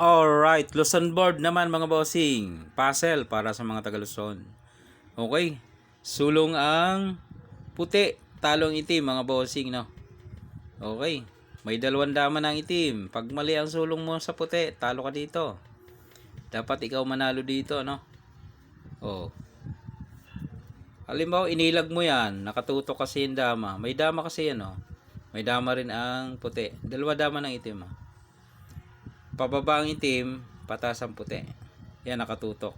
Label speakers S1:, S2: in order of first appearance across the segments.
S1: Alright, Luzon board naman mga bossing. Puzzle para sa mga taga Luzon. Okay. Sulong ang puti, talong itim mga bossing, no? Okay. May dalawang dama ng itim. Pag mali ang sulong mo sa puti, talo ka dito. Dapat ikaw manalo dito, no? Oh. Halimbawa, inilag mo yan. Nakatutok kasi yung dama. May dama kasi yan, oh. May dama rin ang puti. Dalawa dama ng itim, oh. Pababa ang itim, pataas ang puti. Yan, nakatutok.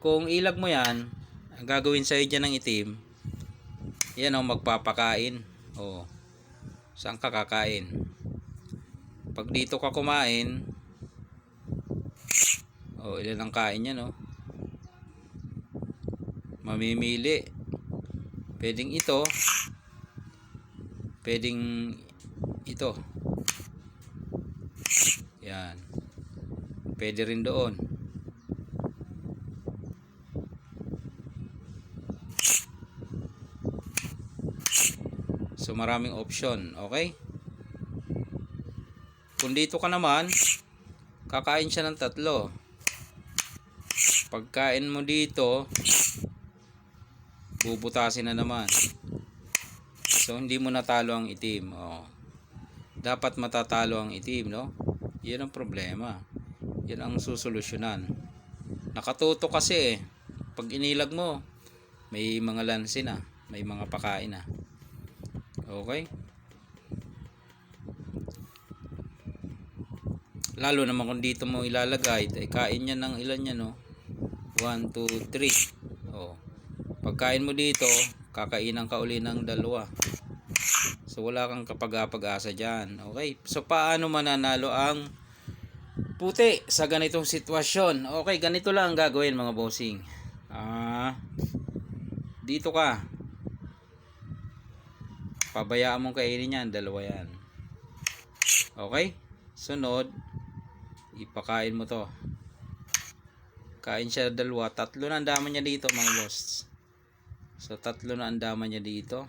S1: Kung ilag mo yan, ang gagawin sa'yo dyan ng itim, yan o, magpapakain. O, saan ka kakain? Pag dito ka kumain, o, ilan ang kain yan, o. Mamimili. Pwedeng ito, pwedeng ito. Yan. Pwede rin doon. So maraming option, okay? Kung dito ka naman, kakain siya ng tatlo. Pagkain mo dito, bubutasin na naman. So hindi mo natalo ang itim. Oh. Dapat matatalo ang itim, no? Yan ang problema. Yan ang susolusyonan. Nakatuto kasi eh. Pag inilag mo, may mga lansi na, may mga pakain na. Okay? Lalo naman kung dito mo ilalagay, kain niya ng ilan yan, no? 1, 2, 3. Oh. Pagkain mo dito, kakainan ka uli ng dalawa. So wala kang kapag-asa dyan. Okay? So paano mananalo ang puti sa ganitong sitwasyon? Okay, ganito lang ang gagawin mga bossing. Dito ka. Pabayaan mong kainin yan, dalawa yan. Okay? Sunod, ipakain mo to. Kain siya dalawa, tatlo na ang dama niya dito mga boss. So tatlo na ang dama niya dito.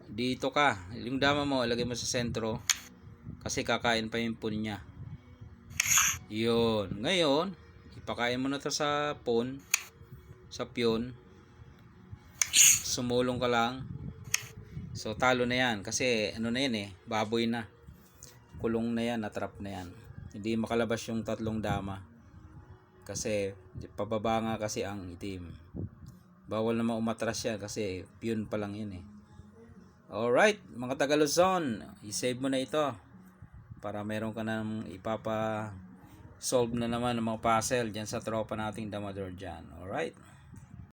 S1: Dito ka, yung dama mo ilagay mo sa sentro kasi kakain pa yung pun niya. Yun. Ngayon, ipakain mo na to sa pun, sa piyon. Sumulong ka lang. So talo na yan kasi ano na yan eh, baboy na. Kulong na yan, natrap na yan. Hindi makalabas yung tatlong dama. Kasi pababa nga kasi ang itim. Bawal naman umatras yan kasi piyon pa lang yun eh. Alright, mga taga Luzon, i-save mo na ito para meron ka nang ipapa-solve na naman ng mga puzzle dyan sa tropa nating damador dyan. Alright.